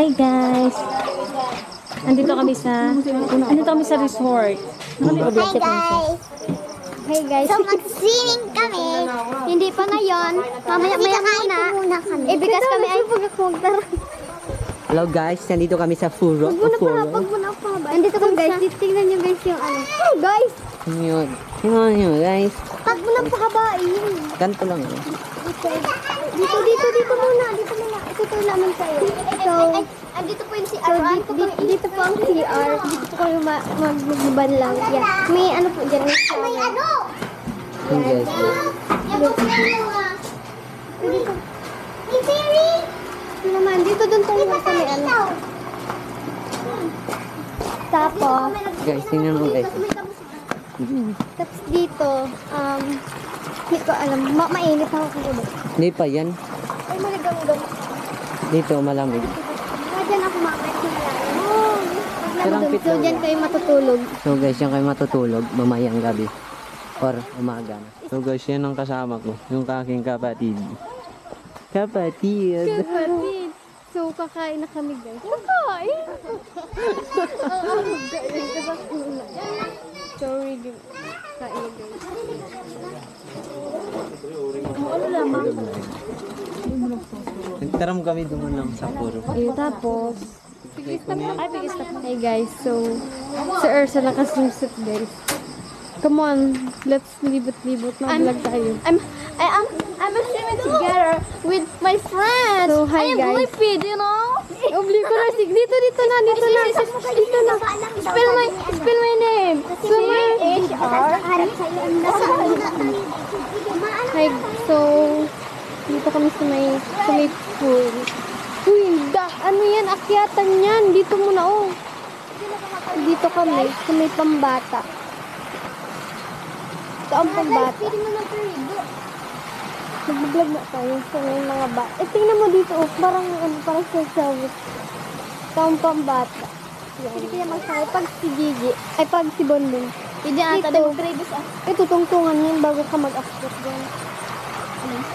Hi guys. Andito kami sa resort. Hi guys! Hi guys. So mag-swimming kami. Hindi pa ngayon. Mamaya-maya muna kami. Because kami ay Hello guys, nandito kami sa Furo. Nandito kami guys. Tingnan nyo guys yung ano. Oh guys! Yun. Tingnan nyo guys. Pag mo lang pahabain. Ganito lang. Dito muna. Itutur naman kayo. So, andito po yung CR. Dito po ang CR. Dito po kayo magbuban lang. Yeah. May ano po dyan. May ano? Yun guys. Dito. Hey, Terry! Ito naman. Dito doon tayo sa may ano. Tapos, Guys, tingnan mo guys. tapos dito, hindi ko alam. Mainit ako kagabi. Hindi pa yan. Ay, maligang-gang. Dito malamig. Dyan ako mamaya. Sarang So, pitlo. dyan kayo matutulog. So guys, yan kayo matutulog mamayang gabi. Or umaga na. So guys, yan ang kasama ko. Yung aking kapatid. Kapatid. So, kakain na kami guys. Kakain? Sorry, kain na guys. Nagtaram kami doon lang sa Furo. Ayun, tapos. Hey guys, so si Ursa nakasumsip guys. Come on, let's libot-libot na vlog tayo. I'm swimming together with my friends. So, hi, I am guys. Blippi, do you know? Obli ko na, dito na. Spell my name. Hi, so dito kami sa may pool. Uy, ano yan, akyatan yan. Dito muna, oh. Dito kami, sa may pambata. Ito ang pambata. Mag-vlog na tayo sa may mga bata. Eh, tingnan mo dito, oh. Parang sasawit. Ito ang pambata. Hindi kaya magsakay. Pag si Gigi, ay pag si Bonbon. Hindi ata Dito. mag-previous ah. Ito, tungtungan yun bago ka mag-akyat dyan.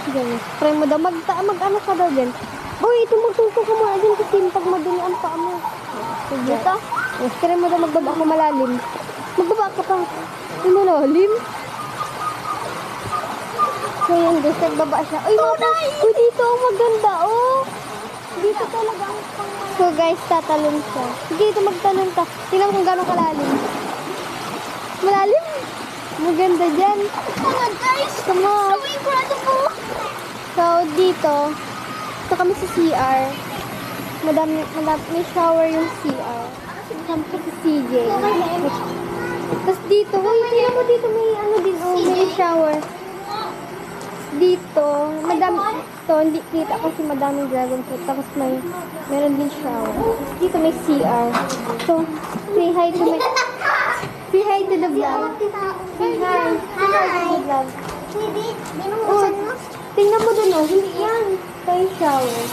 Ganyan. Try mo daw. Mag-ano ka daw dyan. Uy, ito magtungtong ka muna dyan kasi pag madali ang paa mo. Dito? Yes, try mo daw magbaba ka malalim. Magbaba ka pa. Ay, malalim? So yun, guys, nagbaba siya. Uy, uy, dito, oh, maganda, oh. Dito talaga ang pang... So guys, tatalon siya. Sige, dito magtalon ka. Tingnan kung gano'ng kalalim. Malalim? Maganda dyan. Come on guys! Come on. So incredible! So, dito kami sa CR. Madami, may shower yung CR. Kasama ko si CJ. Tapos dito, uy, tingnan mo dito, may ano din, oh, may shower. Dito, madami, hindi kita kasi madaming dragon fruit. Tapos meron din shower. Tapos dito may CR. So, say hi to the vlog. Say hi. Say hi to the vlog. Oh, tingnan mo dun, oh. Hindi yan. Ito yung shower.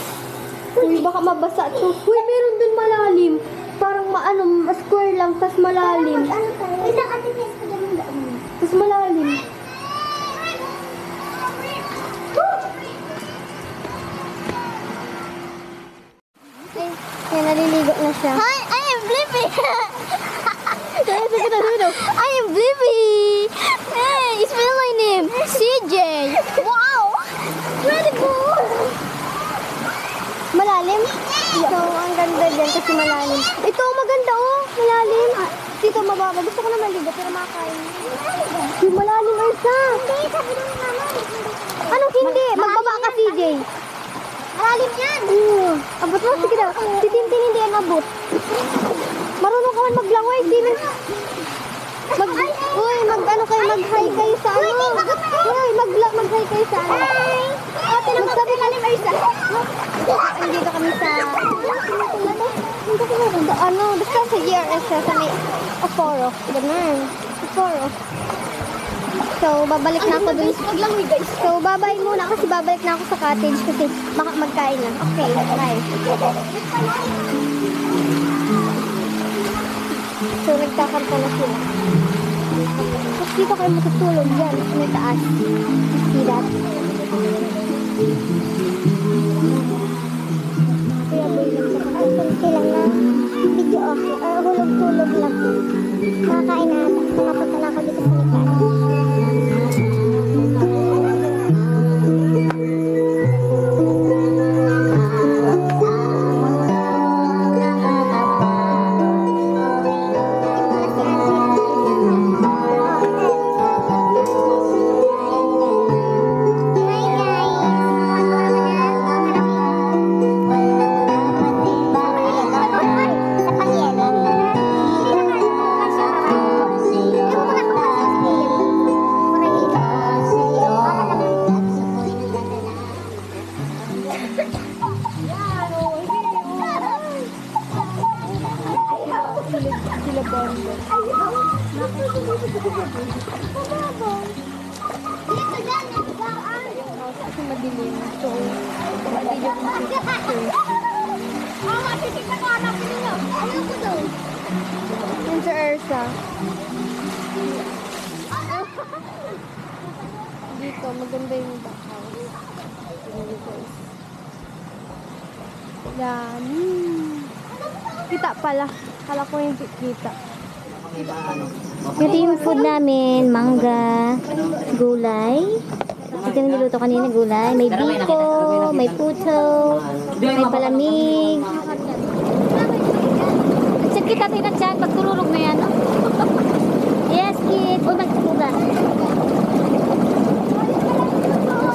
Uy, baka mabasa to. Uy, meron dun malalim. Parang square lang, tas malalim. Tas malalim. Ay, naliligo na siya. Hi, I am Blippi! Sige na. I am Blippi! Hey, spell my name. CJ! Wow! Incredible! Malalim? So, ang ganda dyan kasi malalim. Ito, maganda oh. Malalim. Dito, mababa. Gusto ko na maligo, pero makakain. Yung malalim, Ursa. Hindi, sabi ng mama. Anong hindi? Magbaba ka, CJ. Malalim yan! Abot mo, sige daw. Si Tintin hindi yan abot. Marunong ka man maglangoy, Tin. Mag-ano kayo, mag-hi kayo sa ano. Uy, mag-hi kayo sa ano. Hi! Ate na magsabi ka ni Marisa. Andito kami sa... Ano, basta sa GRS siya, sa may Aforo. Ganun. Aforo. So, babalik na ako dun. Maglangoy guys. So, babay muna kasi babalik na ako sa cottage kasi baka magkain na. Okay, bye. So, nagkakarpa na sila. Tapos dito kayo matutulog dyan sa may taas. See that? Kaya boy, nagkakarpa Makakain na. Napunta na ako dito sa likod. Sila Bongo. Kasi madilim. So, hindi yung picture. Yun sa Ersa. Dito, maganda yung backhouse. Yan. Kita pala. Kala ko yung kita. Ito yung food namin, mangga, gulay. Ito yung niluto kanina, gulay. May biko, may puto, may palamig. Check kita tayo na dyan, pagtururog na yan. Yes, kid. O, magtutugan.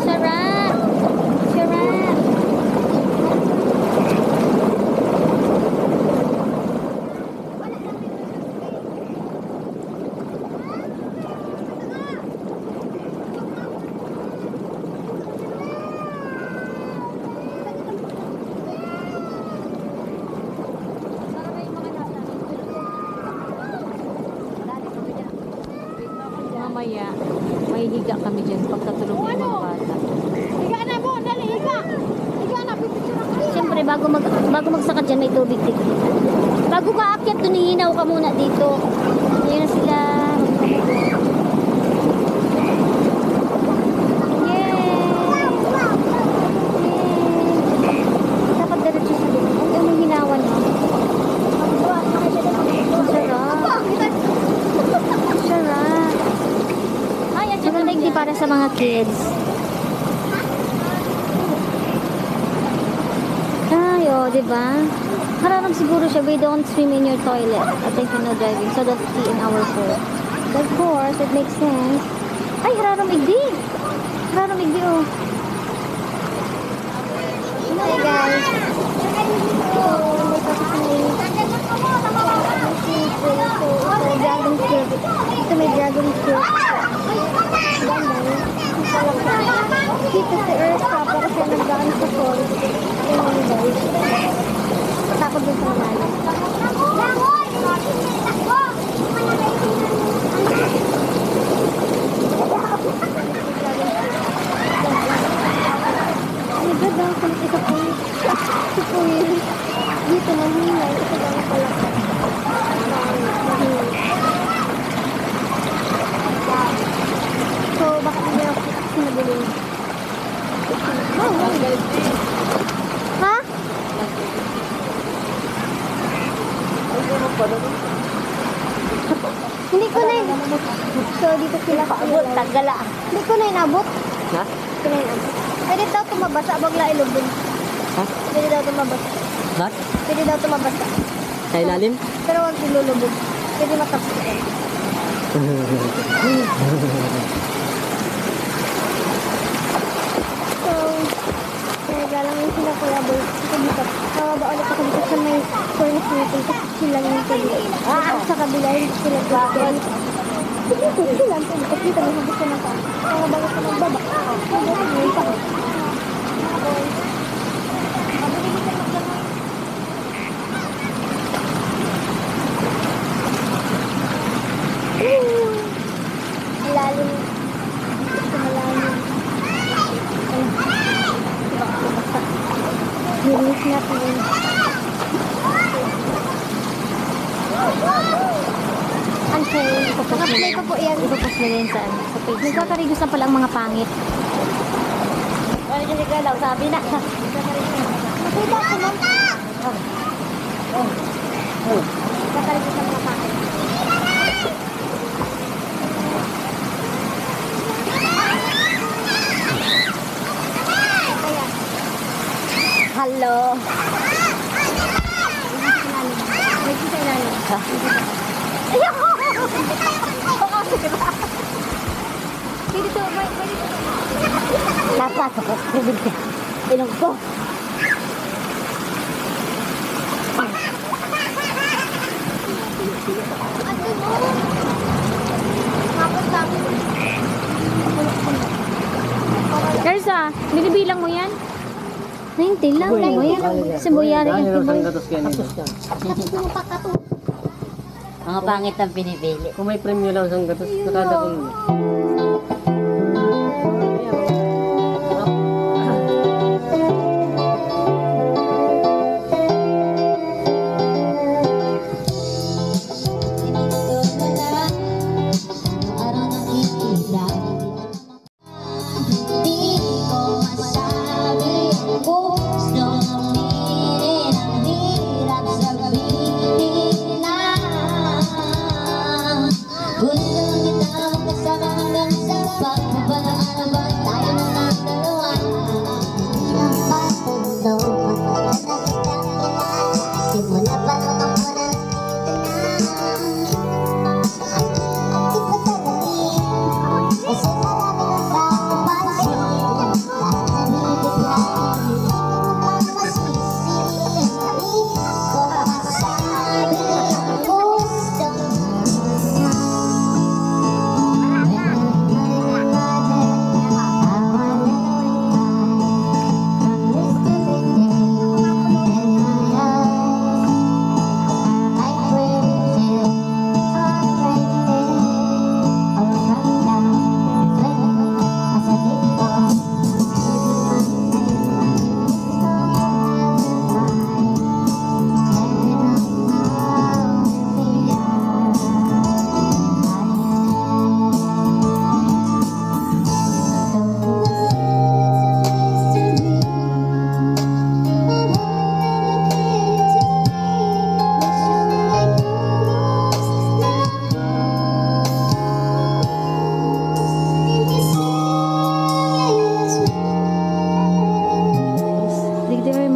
Sarap. Sarap. Mamaya, may higa kami dyan pagkatulog ng mga bata. Higa na po, dali, higa. Higa na, pipicture ako. Siyempre, bago magsakad dyan, may tubig dito. Bago ka akyat, tunihinaw ka muna dito. Ayun na sila. Yay! Yay! Dapat diretso sa dito. Ang umihinawan mo. Sarap. Sarap. Ay, at saka hindi para sa mga kids. Ay, oh, diba? Hararam siguro siya, we don't swim in your toilet. Attention, no driving. So don't pee in our pool. Of course, it makes sense. Ay, hararam igdi. Hararam igdi, oh. Hi, guys. So, may dragon fruit. Ito may dragon fruit. Dito si Ersa, para siya nagdaan sa falls. Ayun, guys. Takot din sa malalim. Ay, ganda. Isa po yun. Ito po yun. Dito na hinay. Ito lang pala. So, bakit hindi ako sinabulin? Ha? Hindi ko na So, dito sila abot, tagala. Hindi ko na inabot. Ha? Hindi ko na inabot. Pwede daw tumabasa, bagla ilubin. Ha? Pwede daw tumabasa. What? Pwede daw tumabasa. Sa ilalim? Pero huwag ilulubog. Pwede matapos ko. So, nagalang yung sila Kuya Boy. Ito dito. Tawaba ulit ako dito sa may furnace meeting. Kasi sila yung tuloy. Sa kabila, hindi sila tuloy. Dito sila. At dito, may hagis ko na pa. Para bago ko magbaba. Dito, may pa. Malalim. Ito malalim. Linis natin. Unfair. Naka-play ko po yan. Ipapost na yan saan? Sa page. Nagkakarigos na pala ang mga pangit. Ano yung sigalaw? Sabi na. Nakita ko mo. Nagkakarigos na mga pangit. Tubig ka. Ilong ko. Kersa, binibilang mo yan? 90 lang. Mo yan. Kasi buyari yung kiboy. Mga pangit ang pinipili. Kung may premyo lang sa gatos, nakada ko yun.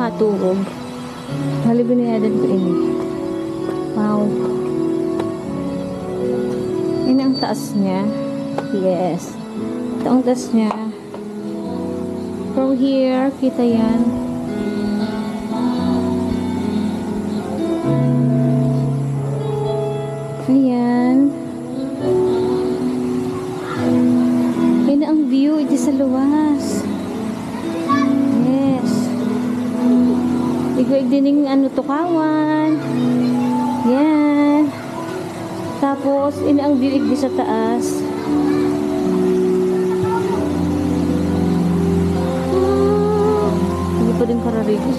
Matulog. Halibin na yadan ko ini. Wow. Ini ang taas niya. Yes. Ito ang taas niya. From here, kita yan. Ayan. Yan ang view. Ito sa luwas. Yes. Igwag dining ano tukawan. Yan. Tapos, ini ang view igdi sa taas. Hindi pa din kararigis.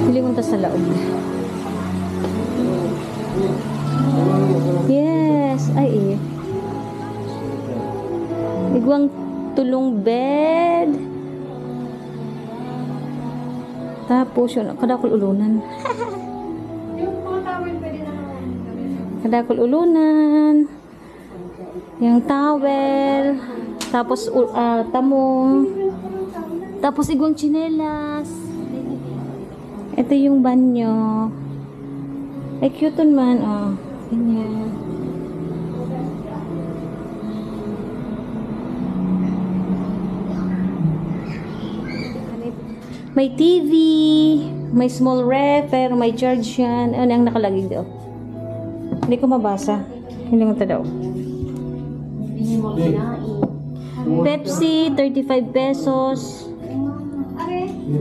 Pili mo ta sa laog. Yes, ay eh. Igwang tulong bed. Tapos yun, kadakol ulunan. Kadakol ulunan. Yung towel. Tapos tamong. Tapos igwang tsinelas. Ito yung banyo. Ay, cute man. Oh, ganyan. May TV, may small ref, pero may charge yan. Ano ang nakalagay daw? Hindi ko mabasa. Hindi mo daw. Pepsi, 35 pesos.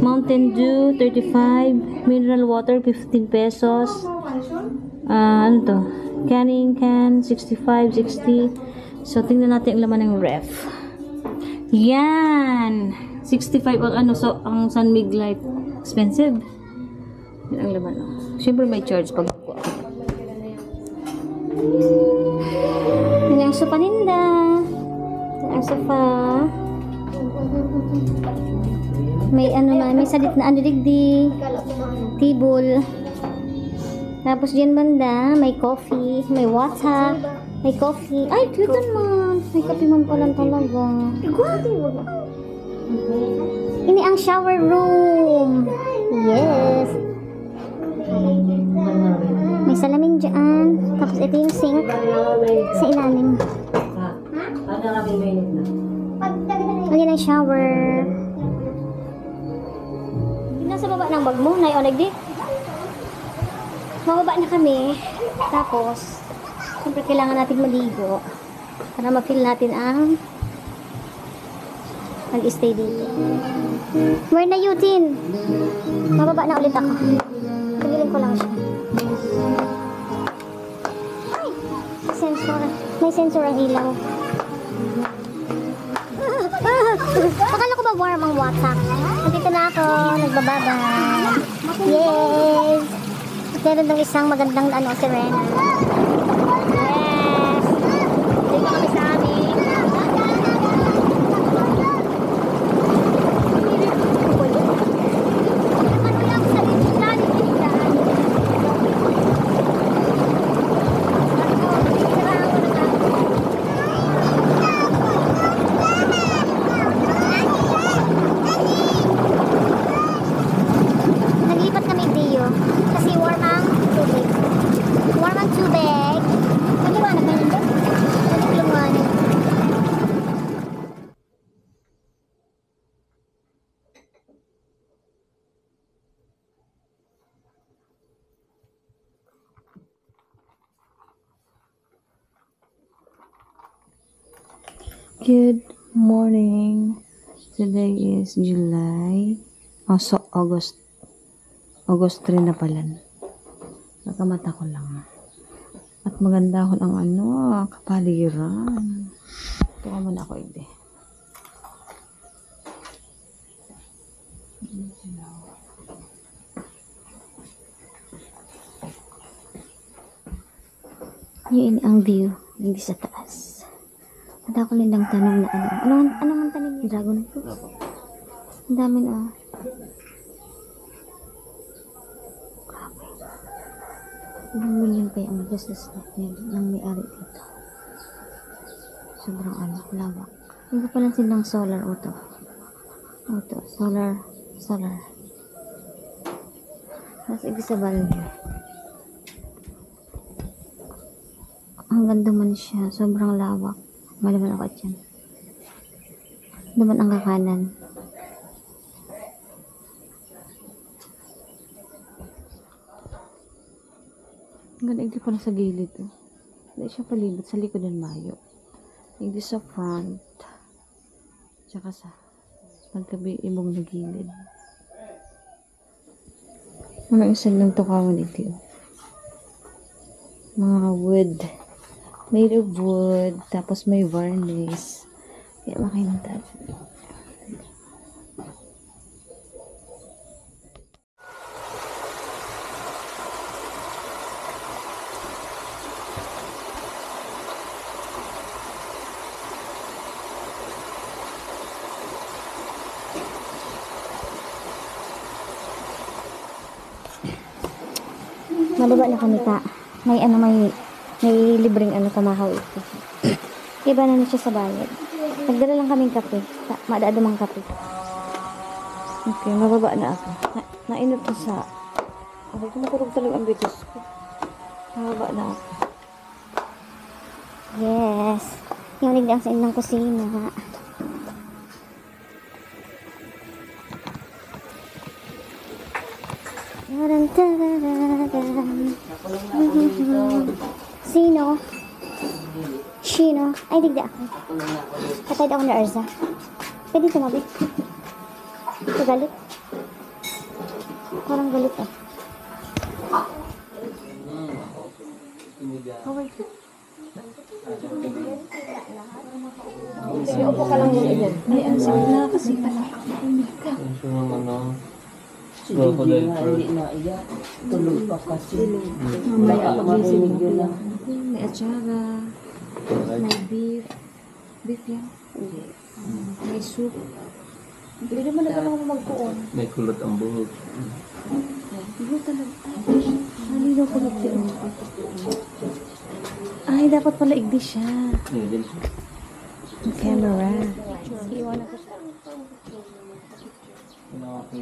Mountain Dew, 35. Mineral water, 15 pesos. Ano to? Canning can, 65, 60. So, tingnan natin ang laman ng ref. Yan! 65 ang ano, so, ang San Mig Light. Expensive. Yan ang laman. Siyempre may charge pag ako. Yan ang sopa ninda. Yan ang sopa. May ano na, may salit na ano digdi. Table. Tapos dyan banda, may coffee, may water, may coffee. Ay, cute naman. May kape man pala talaga. Ini ang shower room. Yes. May salamin dyan. Tapos ito yung sink sa ilalim. Ayan ang shower. Nasa baba ng bag mo, naionag di. Mababa na kami. Tapos, siyempre kailangan natin maligo para ma-feel natin ang mag-stay dito. Where na you, Tin? Mababa na ulit ako. Pagilin ko lang siya. Ay! Sensor. May sensor ang ilaw. Akala ko ba warm ang water? Nandito na ako. Nagbababa. Yes! Meron ng isang magandang sirena. Yes! Dito kami sa amin. Naglipat kami Dio kasi warm ang tubig. Warm ang tubig. Maliwanag na yun doon. Maliwanag. Good morning. Today is July. August 3 na pala. Nakamata ko lang. At maganda ako ang kapaligiran. Ito ka muna ako, Ide. Yun ang view. Hindi sa taas. At ako nilang tanong na ano ang tanim yung dragon fruit? Ang dami na. Grabe. Ilang million kaya ang business ng may-ari dito. Sobrang lawak. Hindi pa lang silang solar auto. Solar. Mas Isabel. Ang ganda man siya. Sobrang lawak. Malaman ako dyan. Naman ang kakanan. Ang ganda, hindi pala sa gilid. Hindi siya palibot sa likod ng mayo. Hindi sa front. Tsaka sa magkabi ibong na gilid. Ano isa ng tukawan ito? Mga wood. Made of wood. Tapos may varnish. Kaya makinatag. Maliba na kami ka. May libreng kamahaw ito. Iba na siya sa bayad. Nagdala lang kaming kape. Madaadamang kape. Okay, mababa na ako. Nainot ko sa... Okay, kumukurog talaga ang bitos ko. Mababa na ako. Yes. Yung nagdang sa inang kusina. Sino? Shino? Ay, digda ako. Katay ako na Erza. Pwede tumabit. Ito galit. Parang galit eh. Sige, upo ka lang muna yan. May answer na kasi pala. May atsara. May beef. Beef yan? May soup. Hindi naman na lang magpuon. May kulot ang buhok. Hindi talaga. Nalinaw ko lang yun. Ay, dapat pala igdi siya. Ang camera. Iwan ako siya. Yan.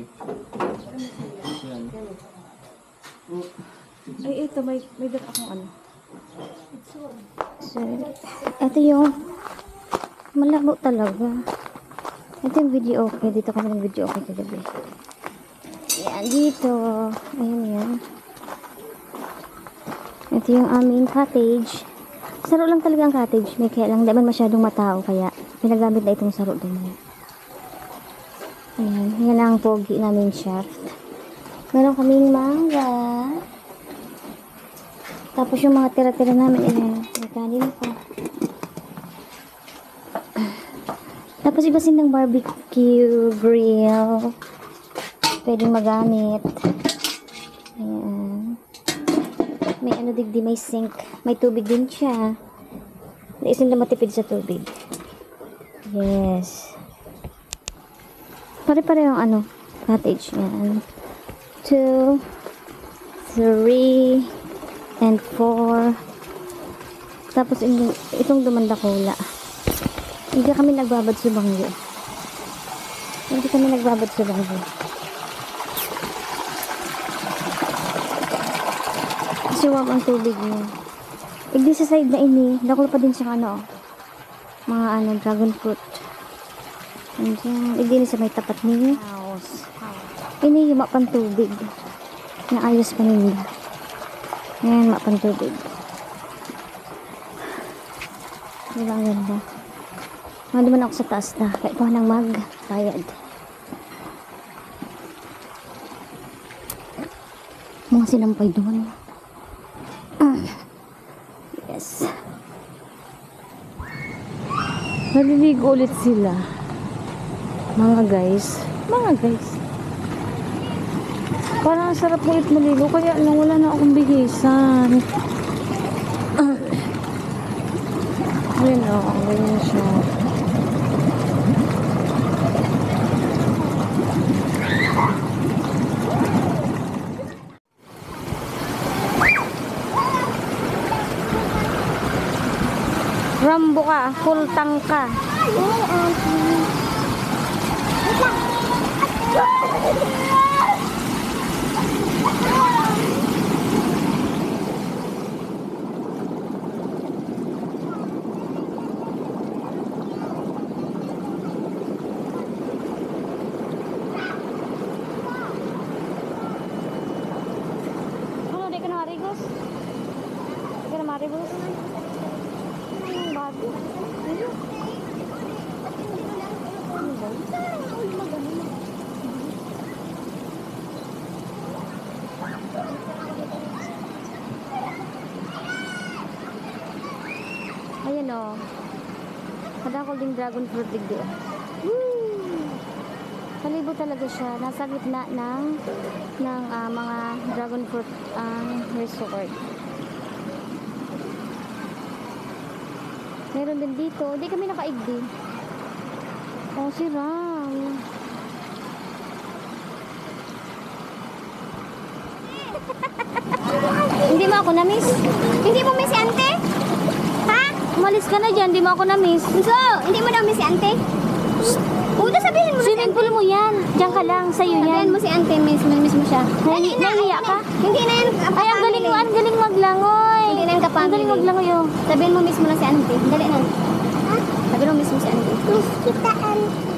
Ay, ito, may dala akong ano. So, ito yung malabo talaga. Ito yung video okay. Dito kami ng video okay kagabi. Yan, dito. Ayan yan. Ito yung aming cottage. Saro lang talaga ang cottage. May kaya lang, di man masyadong matao. Kaya, pinagamit na itong saro din. Ayan. Yan ang pogi namin shaft. Meron kaming mangga. Tapos yung mga tira-tira namin, may kanin pa. Tapos iba silang barbecue grill. Pwedeng magamit. Ayan. May ano digdi, may sink. May tubig din siya. Naisin na matipid sa tubig. Yes. Pare-pare yung ano, cottage. Yan. 2, 3, and 4. Tapos itong dumandakula. Hindi kami nagbabad sa bangyo. Hindi kami nagbabad sa bangyo. Kasi warm ang tubig niya. Igdi sa side na ini, dakol pa din siya ano, mga ano, dragon fruit. Andiyan, igdi sa may tapat niya. House. Ini yung mapan tubig. Naayos pa nila. Ngayon, mapan tubig. Diba ang ganda? Mga naman ako sa taas na. Kahit pa nang magbayad. Mga sinampay doon. Yes. Naliligo ulit sila. Mga guys. Parang sarap ulit maligo. Kaya lang wala na akong bihisan. Ayun o. Ganyan siya. Rambo ka. Full tank ka. Ano, di ka na marigos? Di ka na marigos? Bago. Ayan o. Kadakol ding dragon fruit digdi. Kalibo talaga siya. Nasa gitna ng mga dragon fruit resort. Meron din dito. Hindi kami nakaigdi. Oh, si Ram. Hindi mo ako na-miss? Hindi mo miss si ante? Ha? Umalis ka na dyan. Hindi mo ako na-miss. So, hindi mo daw miss si ante? Huwag na sabihin mo na si Swimming ante. pool mo yan. Diyan ka lang. Sa'yo yan. Sabihin mo si ante, miss mo siya. Nahihiya ka? Hindi na yan. Ay, ang galing maglangoy. Hindi na yan Ang kapamili. galing maglangoy oh. Sabihin mo miss mo na si ante. Dali na. Ha? Sabihin mo miss mo si ante. Miss kita ante.